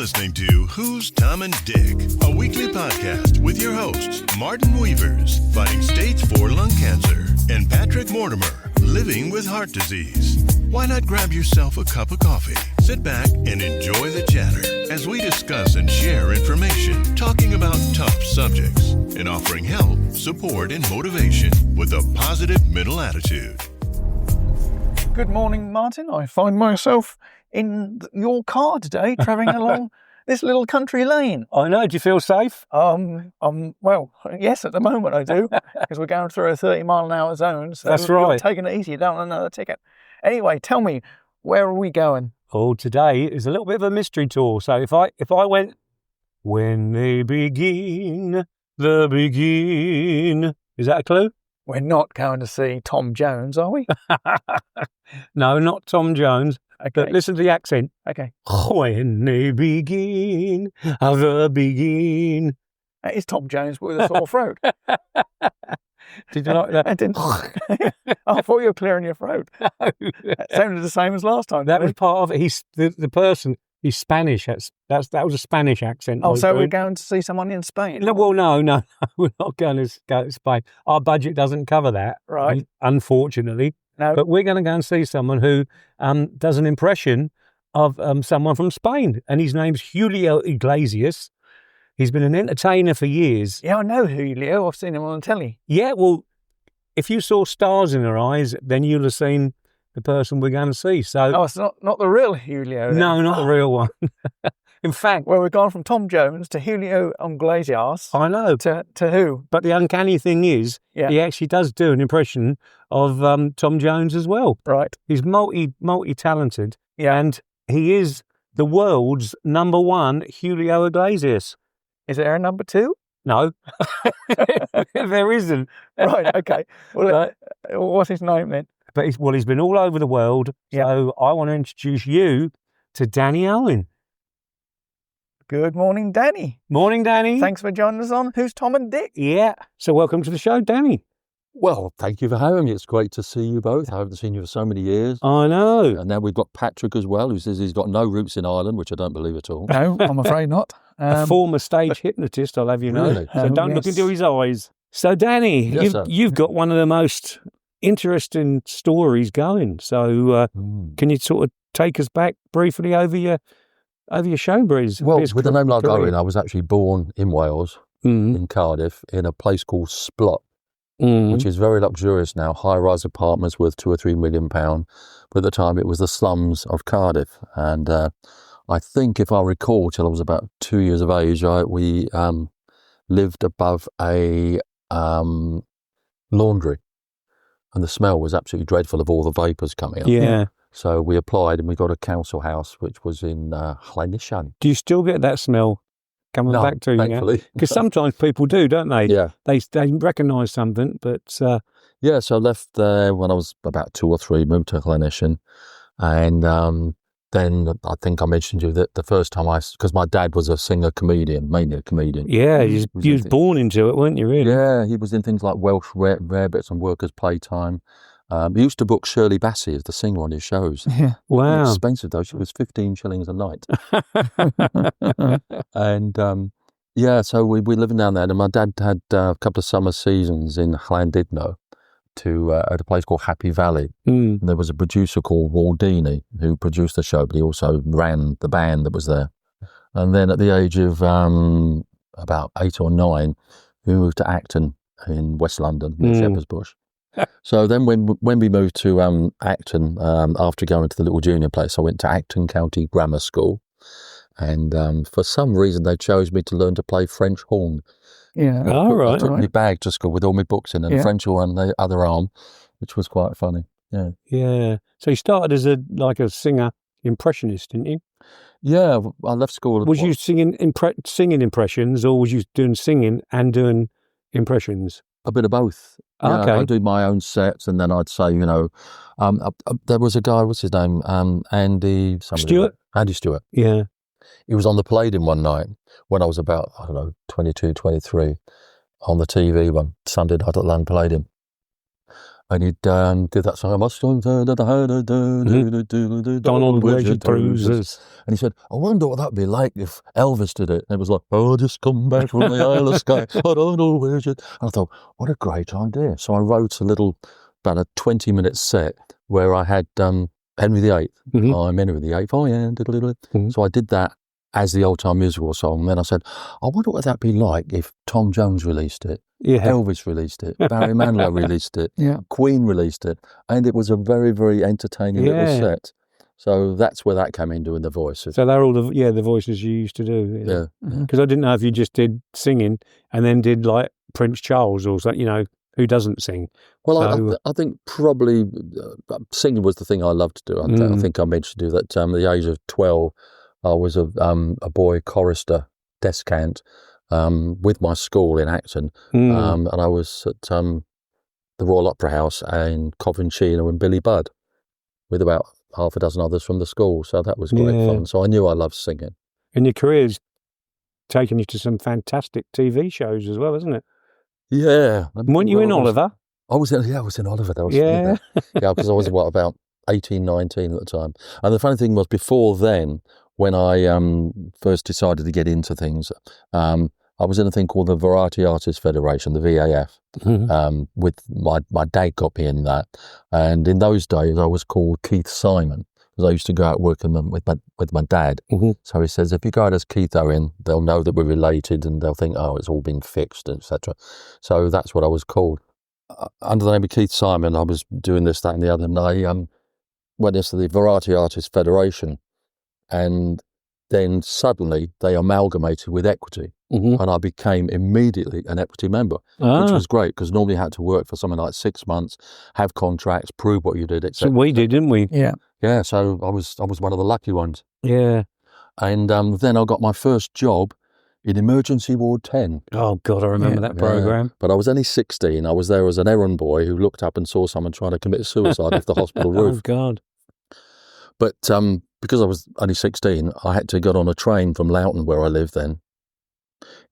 listening to Who's Tom and Dick, a weekly podcast with your hosts, Martin Weavers, fighting stage 4 lung cancer, and Patrick Mortimer, living with heart disease. Why not grab yourself a cup of coffee, sit back, and enjoy the chatter as we discuss and share information, talking about tough subjects, and offering help, support, and motivation with a positive mental attitude. Good morning, Martin. I find myself in your car today, travelling along this little country lane. I know. Do you feel safe? Well, yes, at the moment I do, because we're going through a 30-mile-an-hour zone. So That's right. You're taking it easy. You don't want another ticket. Anyway, tell me, where are we going? Oh, today is a little bit of a mystery tour. So if I went, when they begin, is that a clue? We're not going to see Tom Jones, are we? No, not Tom Jones. Okay. But listen to the accent. Okay. When they begin, the begin. That is Tom Jones with a sore throat. Did you like that? I didn't. I thought you were clearing your throat. No. It sounded the same as last time. That was part of it. He's the person. He's Spanish. That was a Spanish accent. Oh, so we're going to see someone in Spain? No, well, no, we're not going to go to Spain. Our budget doesn't cover that, right? Unfortunately, no. But we're going to go and see someone who does an impression of someone from Spain, and his name's Julio Iglesias. He's been an entertainer for years. Yeah, I know Julio. I've seen him on the telly. Yeah, well, if you saw stars in her eyes, then you'll have seen the person we're going to see. So, it's not the real Julio. Then. No, not the real one. In fact, well, we've gone from Tom Jones to Julio Iglesias. I know. To who? But the uncanny thing is, he actually does do an impression of Tom Jones as well. Right. He's multi-talented, and he is the world's number one Julio Iglesias. Is there a number two? No, there isn't. Right. Okay. Well, what's his name then? But he's been all over the world. Yeah. So I want to introduce you to Danny Owen. Good morning, Danny. Morning, Danny. Thanks for joining us on Who's Tom and Dick. Yeah. So welcome to the show, Danny. Well, thank you for having me. It's great to see you both. I haven't seen you for so many years. I know. And now we've got Patrick as well, who says he's got no roots in Ireland, which I don't believe at all. No, I'm afraid not. A former stage hypnotist, I'll have you know. Really? So don't look into his eyes. So, Danny, Yes, you've got one of the most interesting stories going. So can you sort of take us back briefly over your showbiz? Well, with the name like Owen, I was actually born in Wales, in Cardiff, in a place called Splot, which is very luxurious now, high-rise apartments worth £2 or £3 million. But at the time, it was the slums of Cardiff. And I think, if I recall, till I was about 2 years of age, we lived above a laundry. And the smell was absolutely dreadful of all the vapours coming up. Yeah. So we applied and we got a council house, which was in Llanishan. Do you still get that smell coming back to you? Thankfully. Because sometimes people do, don't they? Yeah. They recognise something, but... Yeah, so I left there when I was about 2 or 3, moved to Llanishan. And then I think I mentioned to you that the first time because my dad was a singer-comedian, mainly a comedian. Yeah, you was born into it, weren't you, really? Yeah, he was in things like Welsh Rarebits and Workers' Playtime. He used to book Shirley Bassey as the singer on his shows. Yeah. Wow. Expensive though. She was 15 shillings a night. And so we were living down there, and my dad had a couple of summer seasons in Llandudno at a place called Happy Valley. And there was a producer called Waldini who produced the show, but he also ran the band that was there. And then at the age of about 8 or 9, we moved to Acton in West London, near Shepherd's Bush. So then when we moved to Acton, after going to the little junior place, I went to Acton County Grammar School. And for some reason, they chose me to learn to play French horn. Yeah. All right. I took my bag to school with all my books in, and the French horn on the other arm, which was quite funny. Yeah. Yeah. So you started as a singer impressionist, didn't you? Yeah, I left school. Was you singing impressions, or was you doing singing and doing impressions? A bit of both. Yeah, Okay. I'd do my own sets, and then I'd say, there was a guy, what's his name? Andy Stewart? Andy Stewart. Yeah. He was on the Palladium one night when I was about, 22, 23, on the TV one, Sunday night at London Palladium. And he did that song, Donald, where's your bruises? And he said, I wonder what that'd be like if Elvis did it. And it was like, oh, just come back from the Isle of Skye. I don't know where's your... And I thought, what a great idea. So I wrote about a 20-minute set where I had Henry VIII. Mm-hmm. I'm Henry VIII. Oh, yeah. Mm-hmm. So I did that as the old-time musical song. And then I said, I wonder what that'd be like if Tom Jones released it. Yeah. Elvis released it. Barry Manilow released it. Yeah. Queen released it. And it was a very, very entertaining little set. So that's where that came in, doing the voices. So they're all the voices you used to do. Yeah. Because I didn't know if you just did singing and then did like Prince Charles or something, who doesn't sing. Well, So, I think probably singing was the thing I loved to do. I think I mentioned to you that at the age of 12, I was a boy chorister, descant, with my school in Acton. And I was at the Royal Opera House in Coventry and Billy Budd with about half a dozen others from the school. So that was great fun. So I knew I loved singing. And your career's taken you to some fantastic TV shows as well, isn't it? Yeah. Weren't you in Oliver? I was in Oliver. Yeah. Because I was, about 18, 19 at the time. And the funny thing was, before then, when I first decided to get into things, I was in a thing called the Variety Artists Federation, the VAF. With my dad got me in that. And in those days, I was called Keith Simon, because I used to go out working with my dad. So he says, if you go out as Keith Owen, they'll know that we're related and they'll think, oh, it's all been fixed, etc. So that's what I was called. Under the name of Keith Simon, I was doing this, that and the other, and I went into the Variety Artists Federation, and then suddenly they amalgamated with Equity, and I became immediately an Equity member, which was great, because normally you had to work for something like 6 months, have contracts, prove what you did, etc. So we did, didn't we? Yeah. Yeah, so I was one of the lucky ones. Yeah. And then I got my first job in Emergency Ward 10. Oh, God, I remember that programme. But I was only 16. I was there as an errand boy who looked up and saw someone trying to commit suicide off the hospital roof. Oh, God. But because I was only 16, I had to get on a train from Loughton, where I lived then,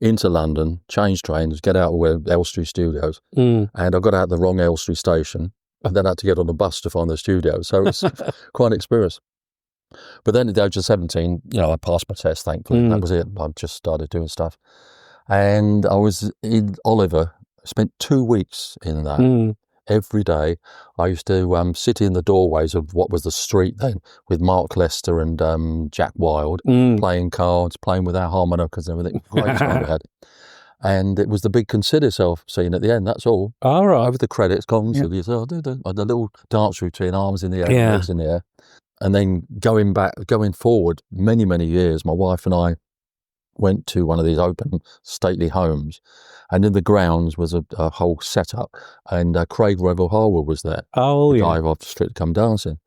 into London, change trains, get out of where Elstree Studios. And I got out the wrong Elstree station, and then had to get on a bus to find the studio. So it was quite an experience. But then at the age of 17, I passed my test, thankfully. That was it. I just started doing stuff. And I was in Oliver, spent 2 weeks in that. Every day, I used to sit in the doorways of what was the street then, with Mark Lester and Jack Wilde, playing cards, playing with our harmonicas and everything. Great time we had. And it was the big Consider Yourself scene at the end, that's all. All right. Over the credits, gone, so you say, the little dance routine, arms in the air, legs in the air. And then going forward many, many years, my wife and I went to one of these open stately homes, and in the grounds was a whole setup, and Craig Revel Harwood was there. Oh, the guy off Strictly Come Dancing.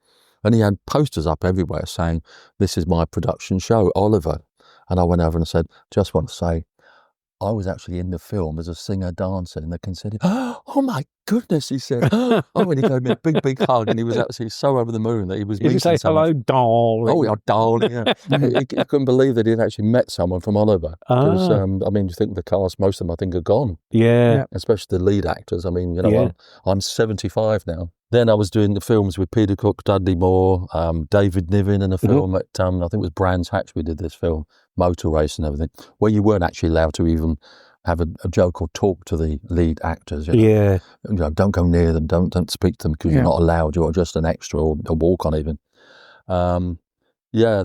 And he had posters up everywhere saying, this is my production show, Oliver. And I went over and said, just want to say, I was actually in the film as a singer-dancer in the Consider. Oh my goodness, he said. Oh, and he gave me a big, big hug, and he was absolutely so over the moon that he was meeting someone. Did you say hello, darling? Oh, yeah, darling, yeah. He couldn't believe that he'd actually met someone from Oliver. Because, you think the cast, most of them, I think, are gone. Yeah. Especially the lead actors. I'm 75 now. Then I was doing the films with Peter Cook, Dudley Moore, David Niven in a film at, I think it was Brands Hatch, we did this film, motor race and everything, where you weren't actually allowed to even have a joke or talk to the lead actors. Yeah. Don't go near them, don't speak to them, because you're not allowed, you're just an extra or a walk-on even.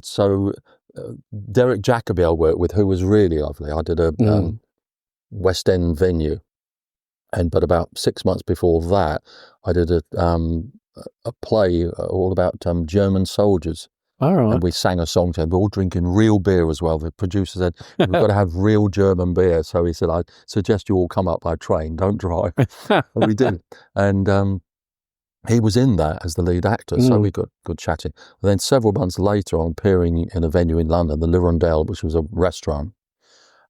So Derek Jacobi I worked with, who was really lovely. I did a West End venue. But about 6 months before that, I did a play all about German soldiers. All right. And we sang a song to them. We're all drinking real beer as well. The producer said, we've got to have real German beer. So he said, I suggest you all come up by train, don't drive. And we did. And he was in that as the lead actor, so we got good chatting. And then several months later, I'm appearing in a venue in London, the L'Hirondelle, which was a restaurant.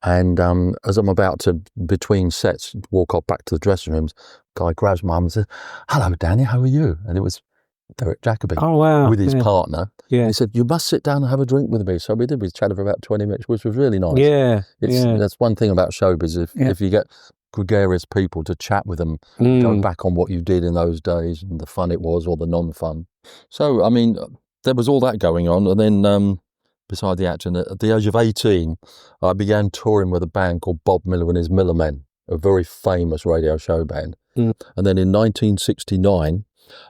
And as I'm about to, between sets, walk off back to the dressing rooms, guy grabs my arm and says, hello, Danny, how are you? And it was Derek Jacobi with his partner. Yeah. He said, you must sit down and have a drink with me. So we did. We chatted for about 20 minutes, which was really nice. Yeah. That's one thing about showbiz. If you get gregarious people to chat with them, go back on what you did in those days and the fun it was or the non-fun. So, I mean, there was all that going on. And then beside the acting, at the age of 18, I began touring with a band called Bob Miller and his Millermen, a very famous radio show band. And then in 1969,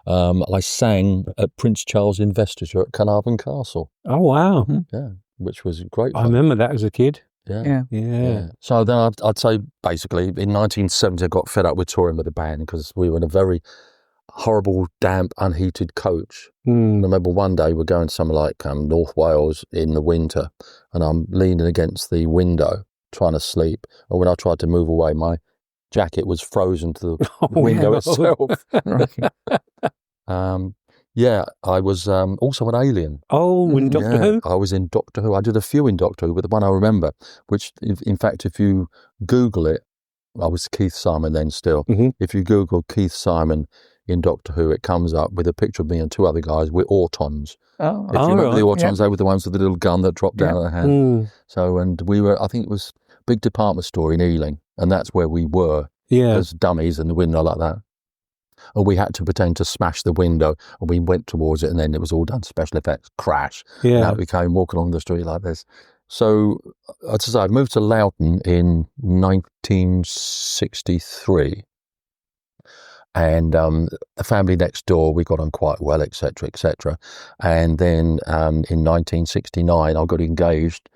I sang at Prince Charles' investiture at Carnarvon Castle. Oh, wow. Yeah, which was great fun. I remember that as a kid. Yeah. So then I'd say basically in 1970 I got fed up with touring with the band because we were in a very horrible, damp, unheated coach. I remember one day we're going somewhere like North Wales in the winter, and I'm leaning against the window trying to sleep. And when I tried to move away, my jacket was frozen to the window itself. I was also an alien. Oh, in Doctor Who? I was in Doctor Who. I did a few in Doctor Who, but the one I remember, which in fact, if you Google it, I was Keith Simon then still. If you Google Keith Simon in Doctor Who, it comes up with a picture of me and two other guys with Autons. Oh, If you remember the Autons, they were the ones with the little gun that dropped down on the hand. So, and we were, I think it was a big department store in Ealing, and that's where we were as dummies in the window like that. And we had to pretend to smash the window, and we went towards it, and then it was all done special effects, crash. And out we came walking along the street like this. So, as I say, I moved to Loughton in 1963. And the family next door, we got on quite well, etc., etc. And then in 1969, I got engaged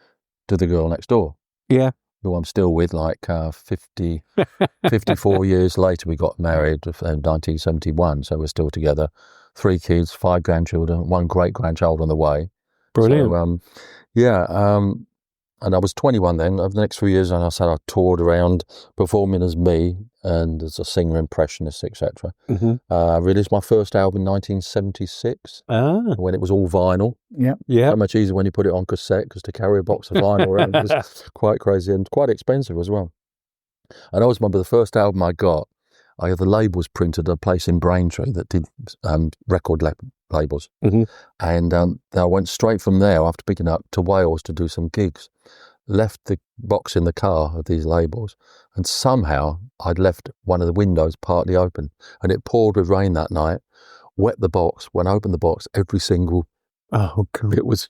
to the girl next door. Yeah. Who I'm still with, like 54 years later. We got married in 1971, so we're still together. 3 kids, 5 grandchildren, 1 great-grandchild on the way. Brilliant. So, and I was 21 then. Over the next few years, and I said I toured around performing as me and as a singer, impressionist, etc. I released my first album in 1976 when it was all vinyl. Yeah. So much easier when you put it on cassette, because to carry a box of vinyl around was quite crazy and quite expensive as well. And I always remember the first album I got, I had the labels printed at a place in Braintree that did record labels. And I went straight from there after picking up to Wales to do some gigs. Left the box in the car of these labels, and somehow I'd left one of the windows partly open, and it poured with rain that night. Wet the box. When I opened the box, every single it was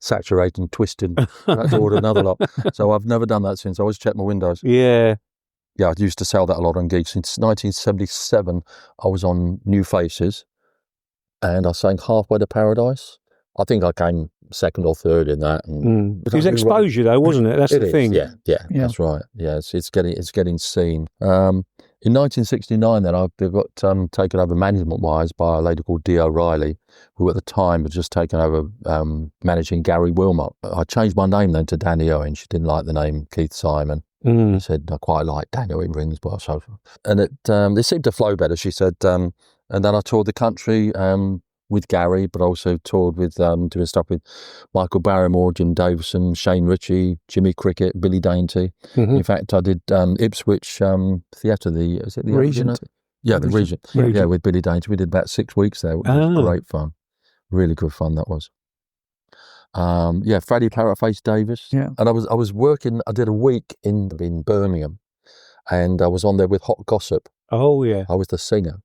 saturated and twisted. I had to order another lot. So I've never done that since. I always check my windows. Yeah, I used to sell that a lot on gigs. Since 1977, I was on New Faces, and I sang Halfway to Paradise. I think I came second or third in that. And it was exposure, though, wasn't it? That's the thing. Yeah, that's right. Yeah, it's getting seen. In 1969, then I got taken over management-wise by a lady called Dee O'Reilly, who at the time had just taken over managing Gary Wilmot. I changed my name then to Danny Owen. She didn't like the name Keith Simon. She said, I quite like Danny Owen, rings well. So, and it seemed to flow better, she said. And then I toured the country with Gary, but also toured with doing stuff with Michael Barrymore, Jim Davison, Shane Ritchie, Jimmy Cricket, Billy Dainty. In fact, I did Ipswich Theatre, is it the Regent? The Regent. Yeah, with Billy Dainty. We did about 6 weeks there, which was great fun. Really good fun that was. Freddie Parrotface Davis. Yeah. And I was working, I did a week in Birmingham, and I was on there with Hot Gossip. Oh, yeah. I was the singer.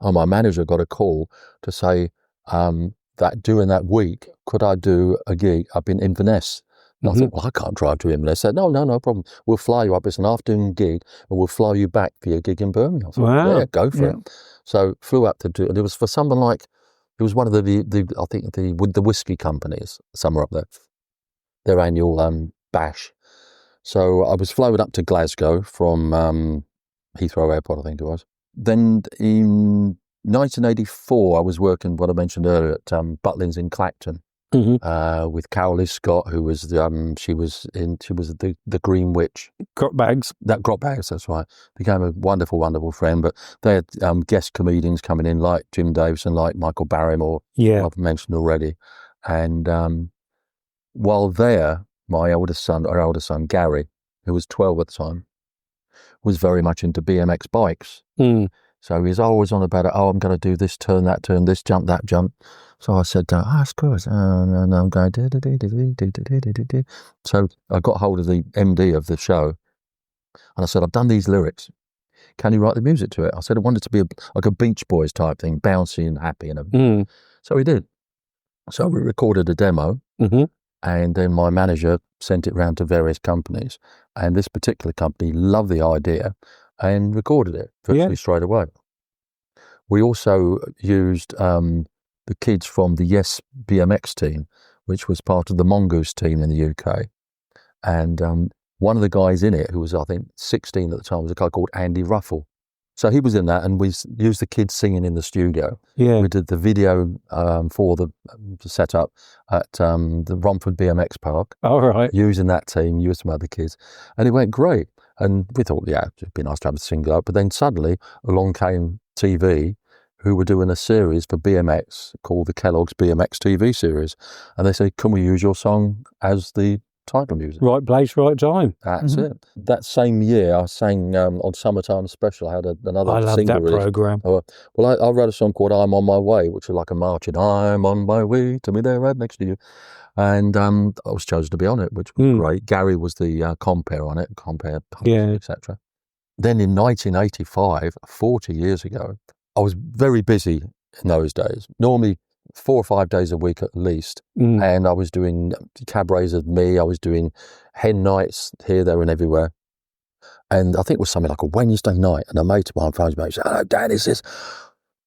And my manager got a call to say that during that week, could I do a gig up in Inverness? And I thought, well, I can't drive to Inverness. They said, no problem. We'll fly you up. It's an afternoon gig, and we'll fly you back for your gig in Birmingham. I thought, yeah, go for it. So flew up to do it. It was for someone like, it was one of the whiskey companies, somewhere up there, their annual bash. So I was flown up to Glasgow from Heathrow Airport, I think it was. Then in 1984, I was working, what I mentioned earlier, at Butlins in Clacton with Carol Scott, who was she was the Green Witch. Grotbags. Grotbags, that's right. Became a wonderful, wonderful friend. But they had guest comedians coming in like Jim Davison, like Michael Barrymore, I've mentioned already. And while there, our older son Gary, who was 12 at the time, was very much into BMX bikes. So he's always on about it. Oh, I'm going to do this turn, that turn, this jump, that jump. So I said, screw it. And I'm going, So I got hold of the MD of the show, And I said, I've done these lyrics. Can you write the music to it? I said, I want it to be like a Beach Boys type thing, bouncy and happy. So he did. So we recorded a demo, and then my manager sent it round to various companies. And this particular company loved the idea and recorded it virtually straight away. We also used the kids from the Yes BMX team, which was part of the Mongoose team in the UK. And one of the guys in it, who was, I think, 16 at the time, was a guy called Andy Ruffle. So he was in that, and we used the kids singing in the studio. Yeah. We did the video for the setup at the Romford BMX Park. All right. Using that team, used some other kids. And it went great. And we thought, yeah, it'd be nice to have a single out. But then suddenly along came TV, who were doing a series for BMX called the Kellogg's BMX TV series. And they said, can we use your song as the title music? Right place, right time. That's it. That same year, I sang on Summertime Special. I had another single that programme. Well, I wrote a song called I'm On My Way, which was like a marching, I'm on my way to me there right next to you. And I was chosen to be on it, which was great. Gary was the compere on it, etc. Then in 1985, 40 years ago, I was very busy in those days. Normally 4 or 5 days a week at least. And I was doing cabarets of me. I was doing hen nights here, there and everywhere. And I think it was something like a Wednesday night. And a mate of mine phones me and said, hello, Dan, is this?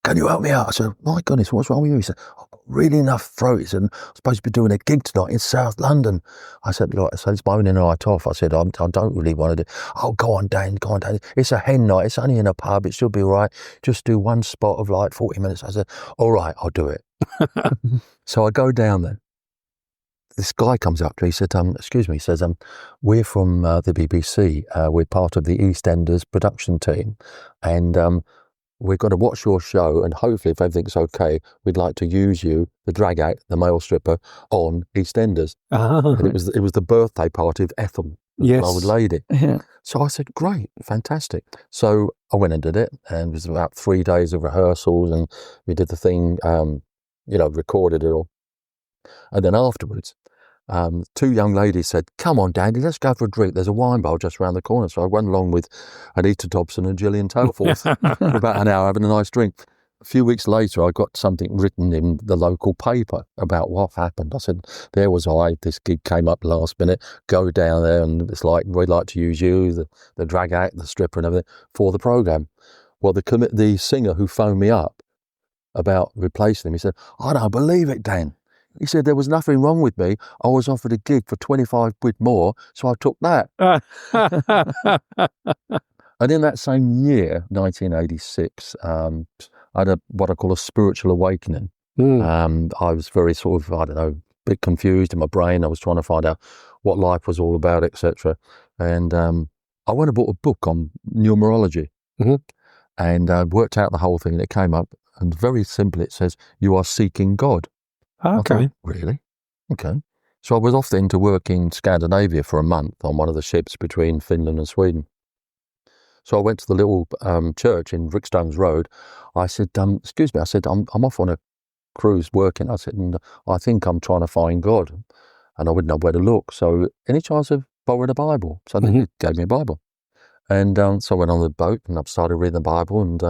Can you help me out? I said, my goodness, what's wrong with you? He said, I've got really enough throat. He said, I'm supposed to be doing a gig tonight in South London. I said, look, it's my only night off. I said, I don't really want to do. Oh, go on, Dan. It's a hen night. It's only in a pub. It should be all right. Just do one spot of like 40 minutes. I said, all right, I'll do it. So I go down there. This guy comes up to me. He said, excuse me. He says, we're from the BBC. We're part of the EastEnders production team. And we're going to watch your show, and hopefully, if everything's okay, we'd like to use you, the drag act, the male stripper, on EastEnders. And it was the birthday party of Ethel, the old lady. Yeah. So I said, great, fantastic. So I went and did it, and it was about 3 days of rehearsals, and we did the thing, recorded it all. And then afterwards, 2 young ladies said, come on, Dandy, let's go for a drink. There's a wine bar just around the corner. So I went along with Anita Dobson and Gillian Tailforth for about an hour having a nice drink. A few weeks later, I got something written in the local paper about what happened. I said, there was I, this gig came up last minute, go down there, and it's like, we'd like to use you, the drag act, the stripper and everything, for the programme. Well, the singer who phoned me up about replacing him, he said, I don't believe it, Dan. He said, there was nothing wrong with me. I was offered a gig for 25 quid more, so I took that. And in that same year, 1986, I had what I call a spiritual awakening. I was very sort of, a bit confused in my brain. I was trying to find out what life was all about, etc. And I went and bought a book on numerology. And I worked out the whole thing, and it came up, and very simply it says, you are seeking God. Okay. I thought, really? Okay. So I was off then to work in Scandinavia for a month on one of the ships between Finland and Sweden. So I went to the little church in Rickstones Road. I said, excuse me, I said, I'm off on a cruise working. I said, and I think I'm trying to find God. And I wouldn't know where to look. So any chance of borrowing a Bible? So they gave me a Bible. And so I went on the boat and I started reading the Bible, and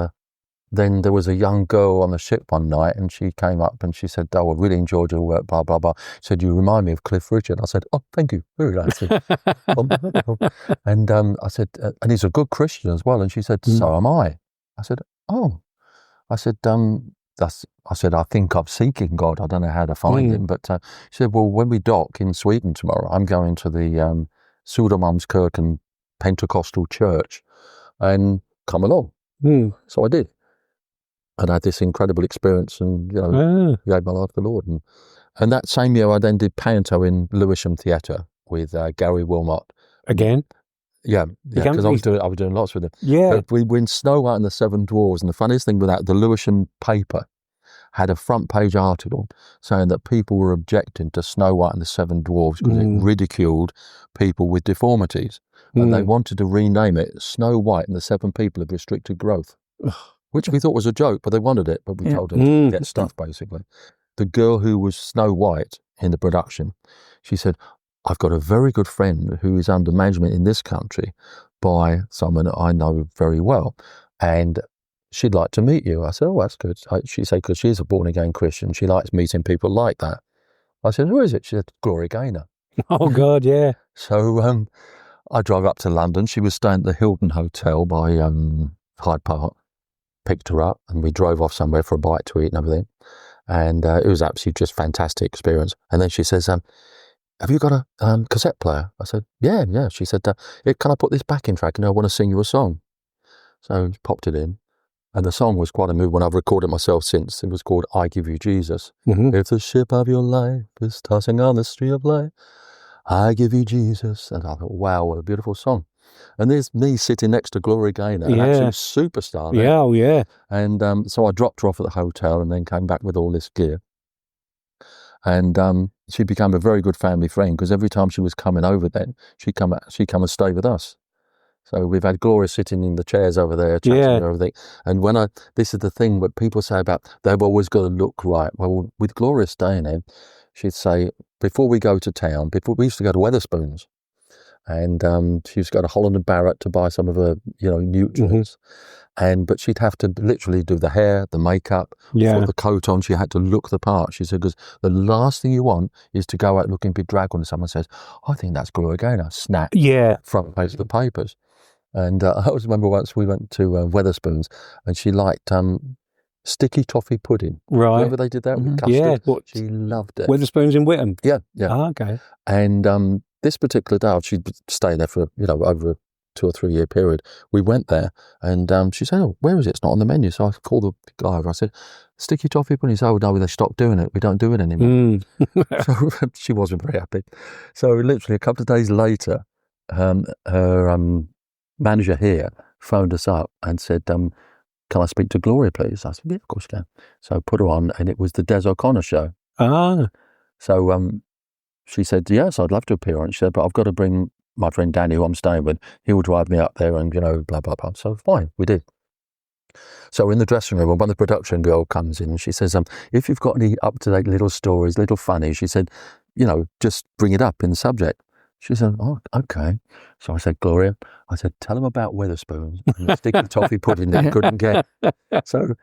then there was a young girl on the ship one night, and she came up and she said, oh, I really enjoyed your work, blah, blah, blah. She said, you remind me of Cliff Richard. I said, oh, thank you. Very nice. And I said, and he's a good Christian as well. And she said, so am I. I said, oh. I said, I think I'm seeking God. I don't know how to find him. But she said, well, when we dock in Sweden tomorrow, I'm going to the Södermalmskyrkan Pentecostal church, and come along. So I did. And I had this incredible experience, and gave my life to the Lord. And that same year, I then did panto in Lewisham Theatre with Gary Wilmot. Again? Yeah, because I was doing lots with him. Yeah. But we were in Snow White and the Seven Dwarfs, and the funniest thing with that, the Lewisham paper had a front page article saying that people were objecting to Snow White and the Seven Dwarfs because it ridiculed people with deformities. And they wanted to rename it Snow White and the Seven People of Restricted Growth. Which we thought was a joke, but they wanted it. But we told them to get stuff, basically. The girl who was Snow White in the production, she said, I've got a very good friend who is under management in this country by someone that I know very well, and she'd like to meet you. I said, oh, that's good. She said, because she's a born-again Christian, she likes meeting people like that. I said, who is it? She said, Gloria Gaynor. Oh, God, yeah. So I drove up to London. She was staying at the Hilton Hotel by Hyde Park, picked her up, and we drove off somewhere for a bite to eat and everything. And it was absolutely just fantastic experience. And then she says, have you got a cassette player? I said, yeah. She said, can I put this backing track? And I want to sing you a song. So I popped it in. And the song was quite a move when I've recorded it myself since. It was called I Give You Jesus. Mm-hmm. If the ship of your life is tossing on the stream of life, I give you Jesus. And I thought, wow, what a beautiful song. And there's me sitting next to Gloria Gaynor, an absolute superstar there. Yeah, oh, yeah. And so I dropped her off at the hotel and then came back with all this gear. And she became a very good family friend, because every time she was coming over then, she'd come and stay with us. So we've had Gloria sitting in the chairs over there, chatting and everything. And this is the thing what people say about, they've always got to look right. Well, with Gloria staying there, she'd say, before we go to town, we used to go to Wetherspoons, and she used to go to Holland and Barrett to buy some of her, nutrients. But she'd have to literally do the hair, the makeup, put the coat on. She had to look the part. She said, because the last thing you want is to go out looking bedraggled and someone says, I think that's Gloria Gaynor. Snap. Yeah. Front page of the papers. And I always remember once we went to Wetherspoons, and she liked sticky toffee pudding. Right. Remember they did that with custard? Yeah. She loved it. Wetherspoons in Whittam? Yeah. Ah, okay. And this particular day, she'd stayed there for, over a 2 or 3 year period. We went there, and she said, oh, where is it? It's not on the menu. So I called the guy over. I said, sticky toffee pudding. He said, oh, no, they stopped doing it. We don't do it anymore. So she wasn't very happy. So literally a couple of days later, her manager here phoned us up and said, can I speak to Gloria, please? I said, yeah, of course you can. So I put her on, and it was the Des O'Connor show. Ah. So she said, yes, I'd love to appear on it. She said, but I've got to bring my friend Danny, who I'm staying with. He will drive me up there and, blah, blah, blah. So fine, we did. So we're in the dressing room, and when the production girl comes in, she says, if you've got any up-to-date little stories, little funny, she said, just bring it up in the subject. She said, oh, okay. So I said, Gloria, I said, tell them about Wetherspoons and the sticky toffee pudding that you couldn't get. So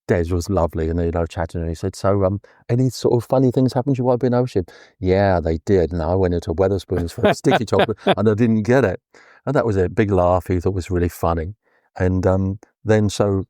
Des was lovely, and, chatting, and he said, so any sort of funny things happened to you while being over? She said, yeah, they did. And I went into Wetherspoons for a sticky toffee, and I didn't get it. And that was a big laugh. He thought it was really funny. And then so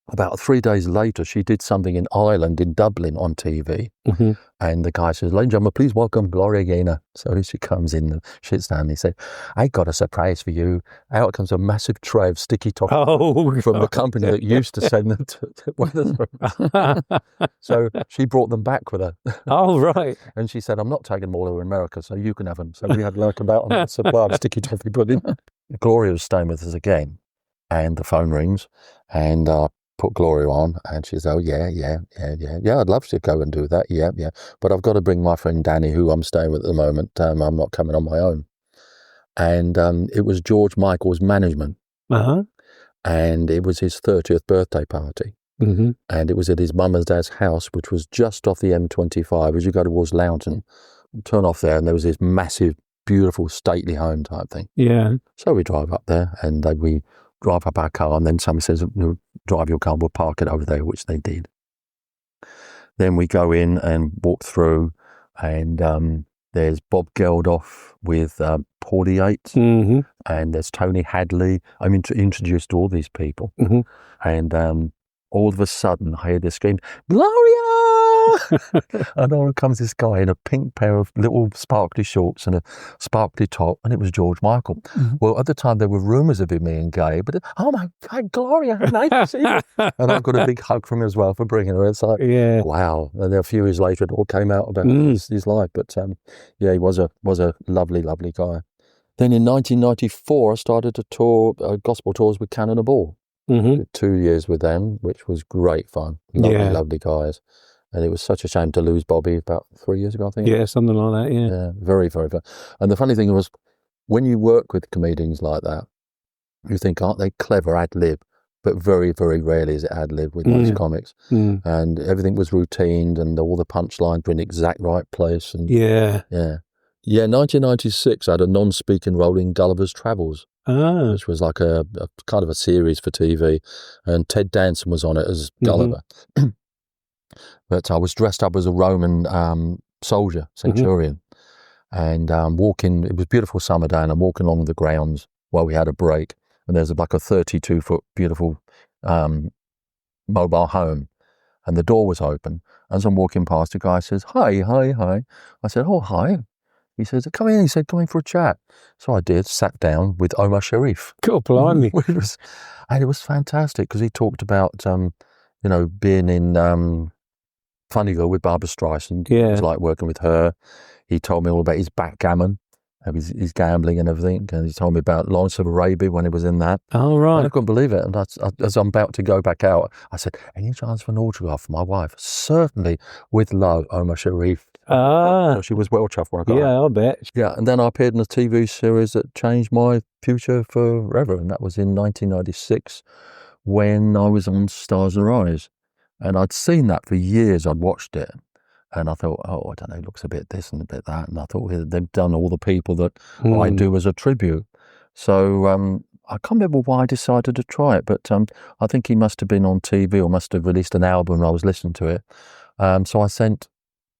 about 3 days later, she did something in Ireland, in Dublin, on TV. Mm-hmm. And the guy says, ladies and gentlemen, please welcome Gloria Gaynor. So she comes in and sits down, and he said, I got a surprise for you. Out comes a massive tray of sticky toffee from the company that used to send them to Wetherspoons. So she brought them back with her. Oh, right. And she said, I'm not taking them all over America, so you can have them. So we had like about a supply of sticky toffee pudding. Gloria was staying with us again, and the phone rings, and put Gloria on, and she says, oh, yeah, I'd love to go and do that, yeah, but I've got to bring my friend Danny, who I'm staying with at the moment. I'm not coming on my own. And it was George Michael's management, and it was his 30th birthday party, and it was at his mum and dad's house, which was just off the M25 as you go towards Loughton. Turn off there, and there was this massive, beautiful, stately home type thing. Yeah. So we drive up there, and we drive up our car, and then somebody says, drive your car, we'll park it over there, which they did. Then we go in and walk through, and there's Bob Geldof with Paulie Yates, and there's Tony Hadley. I'm introduced to all these people, and all of a sudden I hear this scream, Gloria! And on comes this guy in a pink pair of little sparkly shorts and a sparkly top, and it was George Michael. Well, at the time there were rumours of him being gay, but oh my God, Gloria, nice to see you. And I've got a big hug from him as well for bringing her. It's like, wow. And then a few years later it all came out about his life, but he was a lovely, lovely guy. Then in 1994 I started to tour gospel tours with Cannon and Ball. Did 2 years with them, which was great fun. Lovely guys. And it was such a shame to lose Bobby about 3 years ago, I think. Yeah, something like that, yeah. Very, very fun. And the funny thing was, when you work with comedians like that, you think, aren't they clever ad-lib? But very, very rarely is it ad-lib with most comics. And everything was routined, and all the punchlines were in the exact right place. And 1996, I had a non-speaking role in Gulliver's Travels. which was like a kind of a series for TV, and Ted Danson was on it as Gulliver. But I was dressed up as a Roman soldier, centurion, and walking. It was a beautiful summer day, and I'm walking along the grounds while we had a break, and there's like a 32-foot beautiful mobile home, and the door was open. As I'm walking past, the guy says, "Hi, hi, hi." I said, "Oh, hi." He says, "Come in." He said, "Come in for a chat." So I did, sat down with Omar Sharif. God blimey. And it was fantastic because he talked about, being in Funny Girl with Barbra Streisand. Yeah. It was like working with her. He told me all about his backgammon, his gambling and everything. And he told me about Lawrence of Arabia when he was in that. Oh, right. And I couldn't believe it. And as I'm about to go back out, I said, "Any chance for an autograph for my wife?" "Certainly, with love, Omar Sharif." So she was well chuffed when I got yeah, I bet. Yeah, and then I appeared in a TV series that changed my future forever, and that was in 1996 when I was on Stars Arise. And I'd seen that for years. I'd watched it, and I thought, oh, I don't know, it looks a bit this and a bit that. And I thought they've done all the people that I do as a tribute. So I can't remember why I decided to try it, but I think he must have been on TV or must have released an album and I was listening to it. So I sent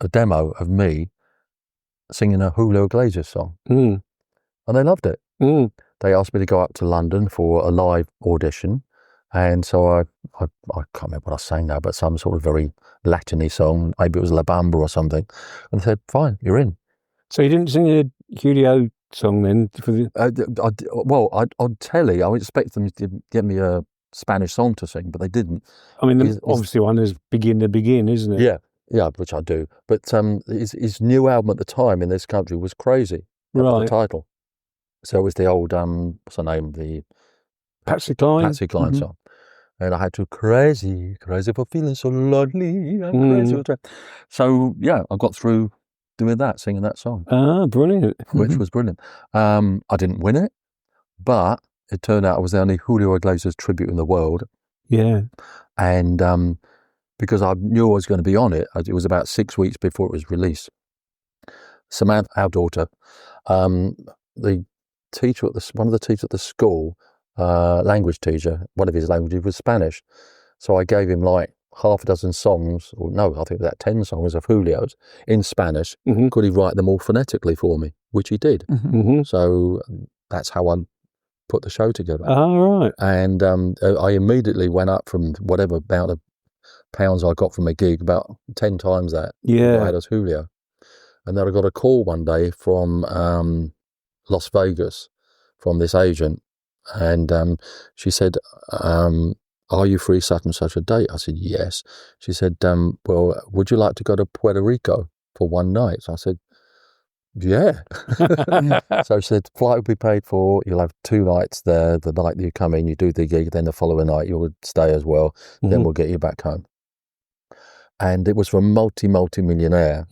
a demo of me singing a Julio Iglesias song, and they loved it. They asked me to go up to London for a live audition, and so I can't remember what I sang now, but some sort of very Latin-y song, maybe it was La Bamba or something, and they said, "Fine, you're in." So you didn't sing a Julio song then? For the... on telly, I would expect them to give me a Spanish song to sing, but they didn't. I mean, obviously one is Begin to Begin, isn't it? Yeah, which I do. But his new album at the time in this country was Crazy. That was the title. So it was the old, what's the name? The Patsy Cline song. And I had to crazy for feeling so lonely. I'm crazy. So yeah, I got through doing that, singing that song. Brilliant. Which was brilliant. I didn't win it, but it turned out I was the only Julio Iglesias tribute in the world. Yeah. And because I knew I was going to be on it, it was about 6 weeks before it was released. Samantha, our daughter, the teacher one of the teachers at the school, language teacher, one of his languages was Spanish. So I gave him like half a dozen songs, or no, I think about 10 songs of Julio's in Spanish. Could he write them all phonetically for me? Which he did. So that's how I put the show together. Right. And I immediately went up from whatever amount of pounds I got from a gig, about 10 times that. Yeah. I had as Julio. And then I got a call one day from Las Vegas from this agent, and she said, "Are you free such and such a date?" I said, "Yes." She said, "Well, would you like to go to Puerto Rico for one night?" So I said, "Yeah." So she said, "Flight will be paid for. You'll have 2 nights there. The night that you come in, you do the gig. Then the following night, you would stay as well. Then we'll get you back home." And it was for a multi-millionaire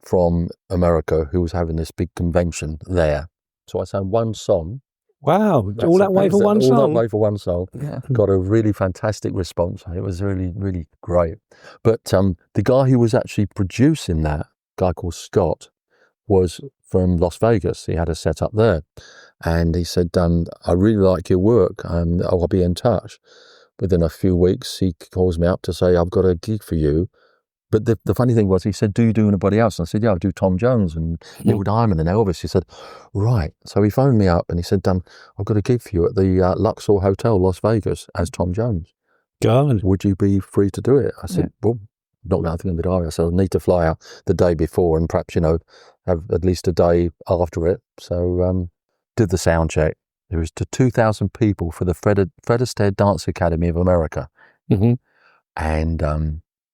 from America who was having this big convention there. So I sang one song. Wow. All that way for one song? All that way for one song. Yeah. Got a really fantastic response. It was really, really great. But the guy who was actually producing that, a guy called Scott, was from Las Vegas. He had a set up there. And he said, "I really like your work. I'll be in touch." Within a few weeks, he calls me up to say, "I've got a gig for you." But the funny thing was, he said, "Do you do anybody else?" And I said, "Yeah, I do Tom Jones and Neil Diamond and Elvis." He said, "Right." So he phoned me up and he said, "I've got a gig for you at the Luxor Hotel, Las Vegas, as Tom Jones. God. Would you be free to do it?" I said, "Well, not nothing in the diary." I said, "I need to fly out the day before and perhaps, have at least a day after it." So did the sound check. There was to 2,000 people for the Fred Astaire Dance Academy of America. And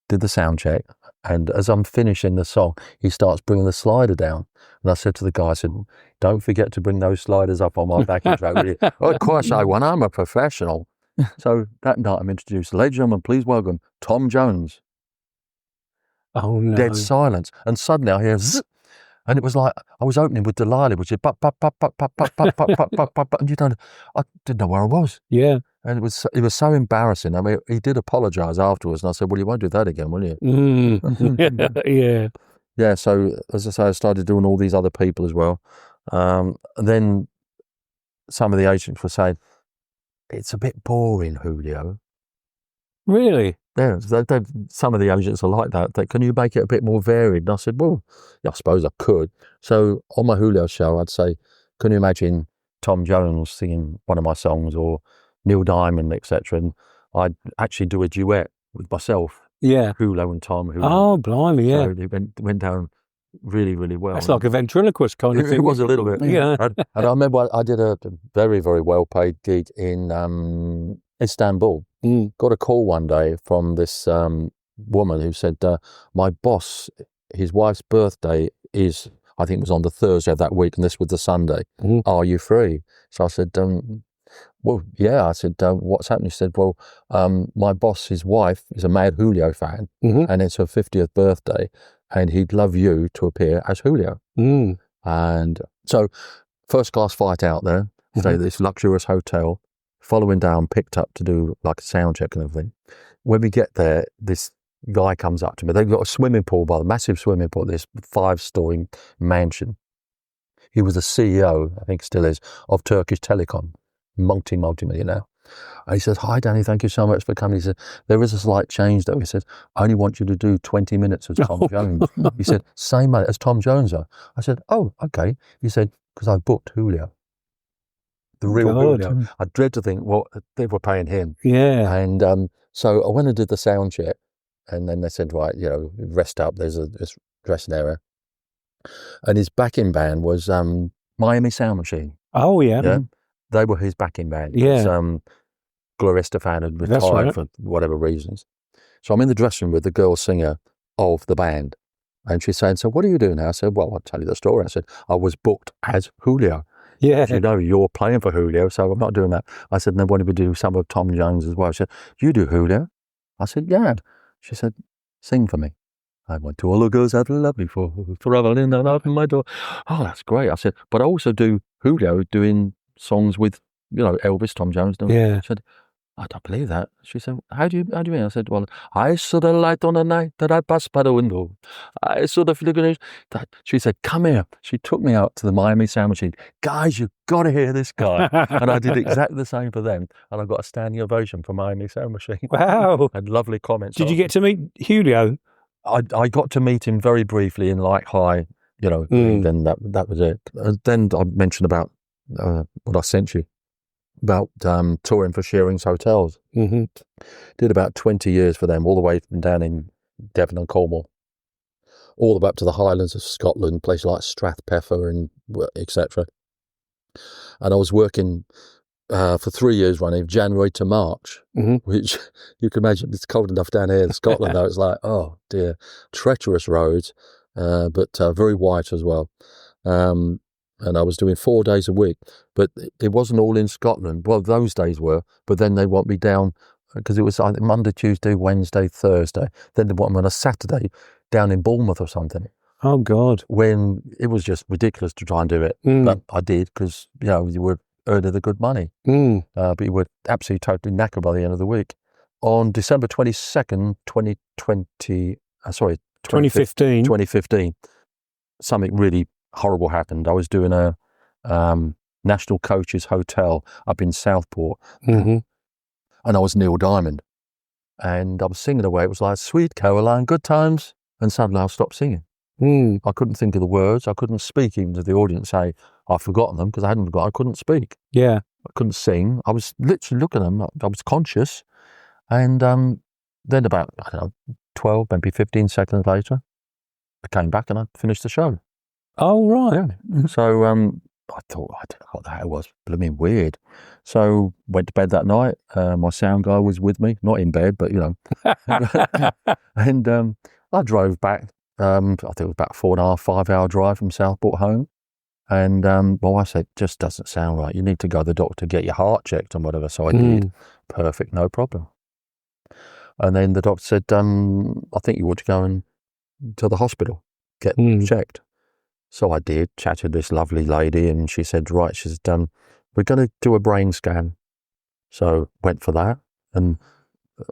did the sound check. And as I'm finishing the song, he starts bringing the slider down. And I said to the guy, I said, "Don't forget to bring those sliders up on my backing track." "Oh, of course I won't. I'm a professional." So that night I'm introduced. "Ladies and gentlemen, please welcome Tom Jones." Oh, no. Dead silence. And suddenly I hear zzz. And it was like I was opening with Delilah, which is but, and I didn't know where I was. Yeah. And it was so embarrassing. I mean, he did apologise afterwards, and I said, "Well, you won't do that again, will you?" Yeah. Yeah. So as I say, I started doing all these other people as well. And then some of the agents were saying, it's a bit boring, Julio. Really? Yeah, some of the agents are like that. Can you make it a bit more varied? And I said, well, yeah, I suppose I could. So on my Julio show, I'd say, can you imagine Tom Jones singing one of my songs, or Neil Diamond, etc.? And I'd actually do a duet with myself. Yeah. Julio and Tom. Julio. Oh, blimey, yeah. So it went down really, really well. That's like a ventriloquist kind of thing. It was a little bit. Yeah. And I remember I did a very, very well-paid gig in Istanbul. Got a call one day from this woman who said, my boss, his wife's birthday is, I think it was on the Thursday of that week, and this was the Sunday. Are you free? So I said, well, yeah. I said, what's happening? She said, well, my boss, his wife, is a mad Julio fan, and it's her 50th birthday, and he'd love you to appear as Julio. And so, first class flight out there, stay at this luxurious hotel, following down, picked up to do like a sound check and everything. When we get there, this guy comes up to me. They've got a swimming pool, by the massive swimming pool, this 5-story mansion. He was the CEO, I think still is, of Turkish Telecom, multi-millionaire. And he says, hi, Danny, thank you so much for coming. He said, there is a slight change though. He said, I only want you to do 20 minutes as Tom Jones. He said, same as Tom Jones though. I said, oh, okay. He said, because I booked Julio. The real Julio. I dread to think what they were paying him. Yeah. And so I went and did the sound check, and then they said, right, rest up. There's this dressing area. And his backing band was Miami Sound Machine. Oh, yeah. Yeah. They were his backing band. Yeah. Gloria Estefan had retired for whatever reasons. So I'm in the dressing room with the girl singer of the band. And she's saying, so what do you do now? I said, well, I'll tell you the story. I said, I was booked as Julio. Yeah. She said, no, you're playing for Julio, so I'm not doing that. I said, then what if we do some of Tom Jones as well? She said, you do Julio? I said, yeah. She said, sing for me. I went to all the girls I'd love me for, traveling and open my door. Oh, that's great. I said, but I also do Julio doing songs with, Elvis, Tom Jones. Yeah. She said, I don't believe that. She said, how do you mean? I said, well, I saw the light on the night that I passed by the window. I saw the flickering. She said, come here. She took me out to the Miami Sound Machine. Guys, you've got to hear this guy. And I did exactly the same for them. And I got a standing ovation for Miami Sound Machine. Wow. Had lovely comments. Did you get to meet Julio? I got to meet him very briefly in like high, then that was it. And then I mentioned about what I sent you. About touring for Shearing's Hotels. Did about 20 years for them, all the way from down in Devon and Cornwall, all the way up to the Highlands of Scotland, places like Strathpeffer and etc. And I was working for 3 years running, January to March, which you can imagine it's cold enough down here in Scotland though. It's like, oh dear, treacherous roads, but very white as well. And I was doing 4 days a week, but it wasn't all in Scotland. Well, those days were, but then they want me down, because it was either Monday, Tuesday, Wednesday, Thursday. Then they want me on a Saturday down in Bournemouth or something. Oh, God. When it was just ridiculous to try and do it. But I did, because, you were earning the good money. But you were absolutely totally knackered by the end of the week. On December 22nd, 2015, something really horrible happened. I was doing a National Coaches Hotel up in Southport, and I was Neil Diamond, and I was singing away. It was like, Sweet Caroline, good times, and suddenly I stopped singing. I couldn't think of the words. I couldn't speak even to the audience, say I've forgotten them, because I hadn't forgotten. I couldn't speak. Yeah, I couldn't sing. I was literally looking at them. I was conscious, and then about 12, maybe 15 seconds later, I came back and I finished the show. Oh, right. Yeah. So I thought, I don't know what the hell was, blooming weird. So went to bed that night. My sound guy was with me, not in bed, but and I drove back. I think it was about 4.5, 5 hour drive from Southport home. And my wife said, just doesn't sound right. You need to go to the doctor, get your heart checked and whatever. So I did. Perfect, no problem. And then the doctor said, I think you ought to go to the hospital, get checked. So I did, chatted to this lovely lady, and she said, right, she said, we're going to do a brain scan. So went for that. And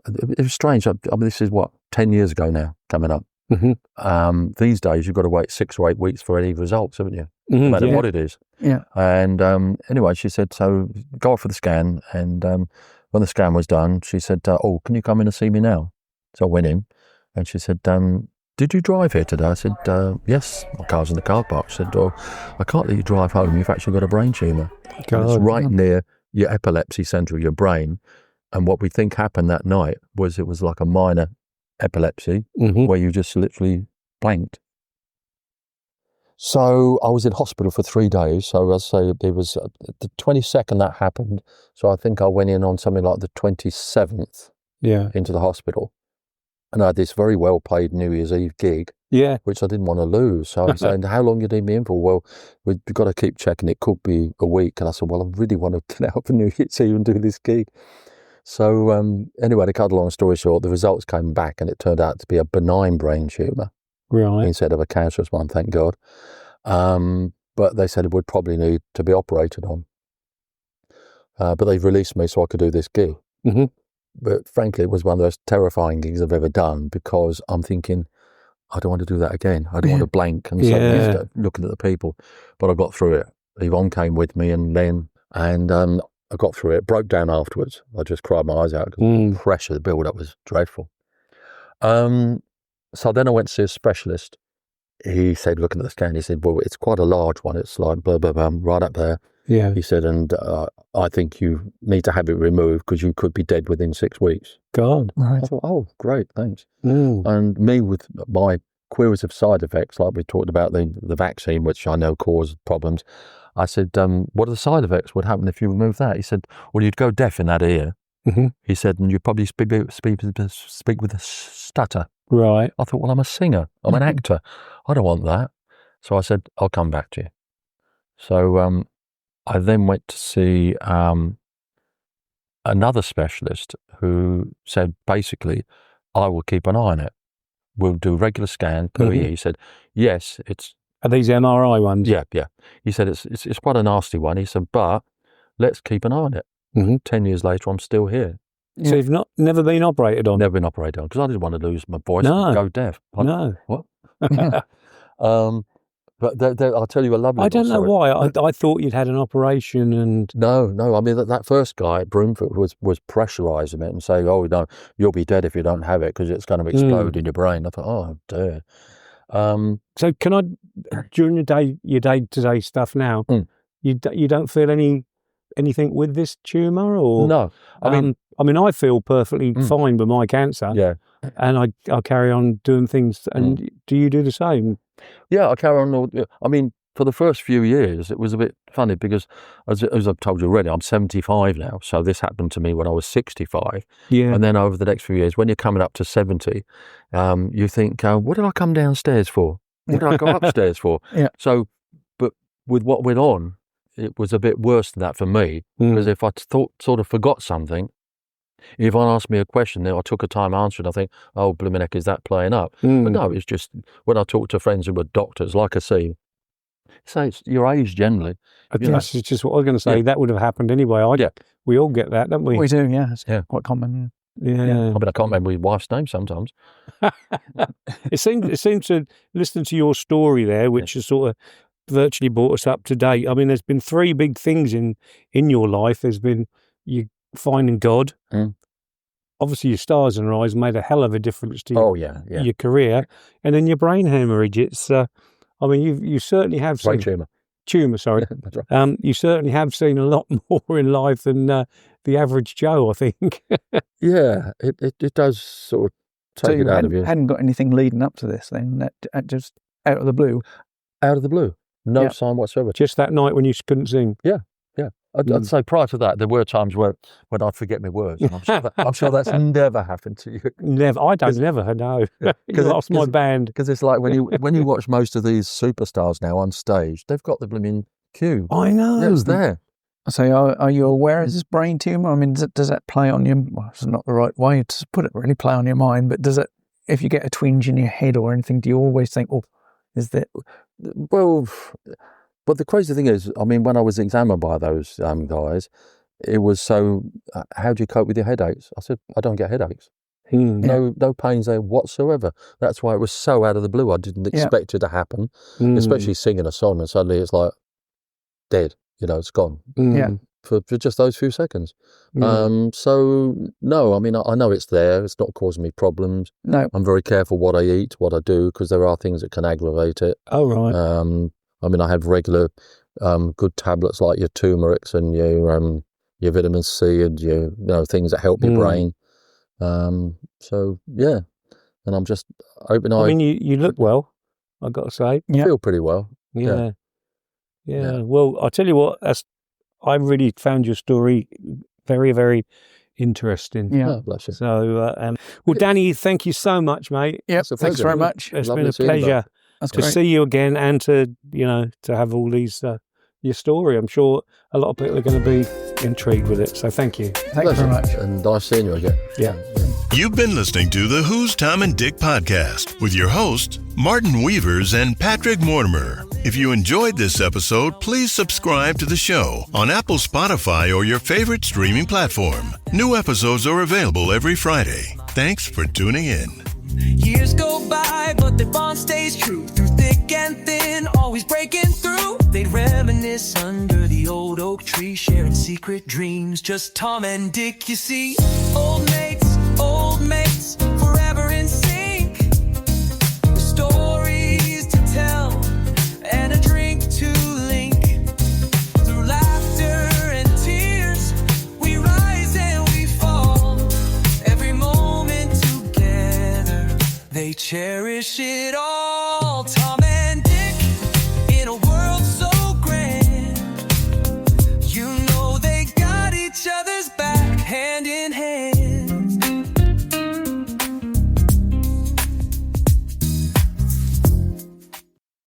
it was strange. I mean, this is 10 years ago now, coming up. These days, you've got to wait 6 or 8 weeks for any results, haven't you? No matter what it is. Yeah. And anyway, she said, so go off for the scan. And when the scan was done, she said, oh, can you come in and see me now? So I went in, and she said, did you drive here today? I said, yes, my car's in the car park. She said, oh, I can't let you drive home. You've actually got a brain tumour. It's right near your epilepsy centre of your brain. And what we think happened that night was it was like a minor epilepsy where you just literally blanked. So I was in hospital for 3 days. So I say it was the 22nd that happened. So I think I went in on something like the 27th into the hospital. And I had this very well-paid New Year's Eve gig, which I didn't want to lose. So I was saying, how long do you need me in for? Well, we've got to keep checking. It could be a week. And I said, well, I really want to get out for New Year's Eve and do this gig. So anyway, to cut a long story short, the results came back and it turned out to be a benign brain tumour instead of a cancerous one, thank God. But they said it would probably need to be operated on. But they've released me so I could do this gig. But frankly, it was one of the most terrifying gigs I've ever done because I'm thinking, I don't want to do that again. I don't want to blank and start looking at the people. But I got through it. Yvonne came with me and I got through it, broke down afterwards. I just cried my eyes out because the pressure, the build-up was dreadful. So then I went to see a specialist. He said, looking at the scan, he said, well, it's quite a large one. It's like blah, blah, blah, right up there. Yeah. He said, and I think you need to have it removed because you could be dead within 6 weeks. God. Right. I thought, oh, great, thanks. And me with my queries of side effects, like we talked about the vaccine, which I know caused problems. I said, what are the side effects? What happened if you remove that? He said, well, you'd go deaf in that ear. He said, and you'd probably speak with a stutter. Right. I thought, well, I'm a singer. I'm an actor. I don't want that. So I said, I'll come back to you. So I then went to see another specialist who said, basically, I will keep an eye on it. We'll do a regular scan per year. He said, yes, it's... Are these MRI ones? Yeah. He said, it's quite a nasty one. He said, but let's keep an eye on it. 10 years later, I'm still here. So you've never been operated on? Never been operated on, because I didn't want to lose my voice and go deaf. What? But I'll tell you a lovely... I don't know why. I thought you'd had an operation and... No. I mean, that first guy at Broomfield was pressurising it and saying, oh, no, you'll be dead if you don't have it because it's going to explode in your brain. I thought, oh, dear. So can I, during your day-to-day stuff now, you don't feel anything with this tumour? Or no. I mean, I feel perfectly fine with my cancer. Yeah. And I carry on doing things. And do you do the same? Yeah, I carry on. I mean, for the first few years, it was a bit funny because, as I've told you already, I'm 75 now. So this happened to me when I was 65. Yeah. And then over the next few years, when you're coming up to 70, you think, what did I come downstairs for? What did I go upstairs for? Yeah. So, but with what went on, it was a bit worse than that for me. Because if I sort of forgot something, if I asked me a question, then I took a time answering, I think, oh, blimmin' heck, is that playing up? But no, it's just, when I talk to friends who were doctors, like I see, say it's your age generally. That's just what I was going to say. Yeah. That would have happened anyway. We all get that, don't we? We do, yeah. It's quite common. Yeah. I mean, I can't remember your wife's name sometimes. It seems to listen to your story there, which has sort of virtually brought us up to date. I mean, there's been 3 big things in your life. There's been you finding God. Obviously, your Stars and Rise made a hell of a difference to your career, and then your brain hemorrhage. It's, I mean, you certainly have seen tumour. Sorry, that's right. You certainly have seen a lot more in life than the average Joe, I think. Yeah, it does sort of take it out of you. Hadn't got anything leading up to this, then that just out of the blue. Out of the blue, no sign whatsoever. Just that night when you couldn't sing. Yeah. I'd say prior to that, there were times when I'd forget my words. And I'm sure that's never happened to you. Never. I don't never know. Because lost my band. Because it's like when you watch most of these superstars now on stage, they've got the blooming cue. I know. It was there. So are you aware of this brain tumour? I mean, does that play on your... Well, it's not the right way to put it, really, play on your mind, but does it, if you get a twinge in your head or anything, do you always think, oh, is that... Well... But the crazy thing is, I mean, when I was examined by those guys, it was so, how do you cope with your headaches? I said, I don't get headaches. No pains there whatsoever. That's why it was so out of the blue. I didn't expect it to happen, especially singing a song and suddenly it's like dead. It's gone. For just those few seconds. So no, I mean, I know it's there. It's not causing me problems. No. I'm very careful what I eat, what I do, because there are things that can aggravate it. Oh, right. I mean, I have regular good tablets like your turmerics and your vitamin C and your things that help your brain. So yeah, and I'm just hoping I mean, you look well, I've got to say. I feel pretty well. Yeah. Well, I'll tell you what, I really found your story very, very interesting. Yeah. Oh, bless you. So, well, Danny, thank you so much, mate. Yep. Thanks very much. It's Lovely been a pleasure to see you again and to have all these your story. I'm sure a lot of people are going to be intrigued with it. So thank you. Thanks very much. And nice seeing you again. Yeah. You've been listening to the Who's Tom and Dick podcast with your hosts, Martin Weavers and Patrick Mortimer. If you enjoyed this episode, please subscribe to the show on Apple, Spotify, or your favorite streaming platform. New episodes are available every Friday. Thanks for tuning in. Years go by, but the bond stays true. Through thick and thin, always breaking through. They'd reminisce under the old oak tree, sharing secret dreams. Just Tom and Dick, you see. Old mates, forever in sync. Stories to tell and a drink to link. Through laughter and tears, we rise and we fall. Every moment together, they cherish it all.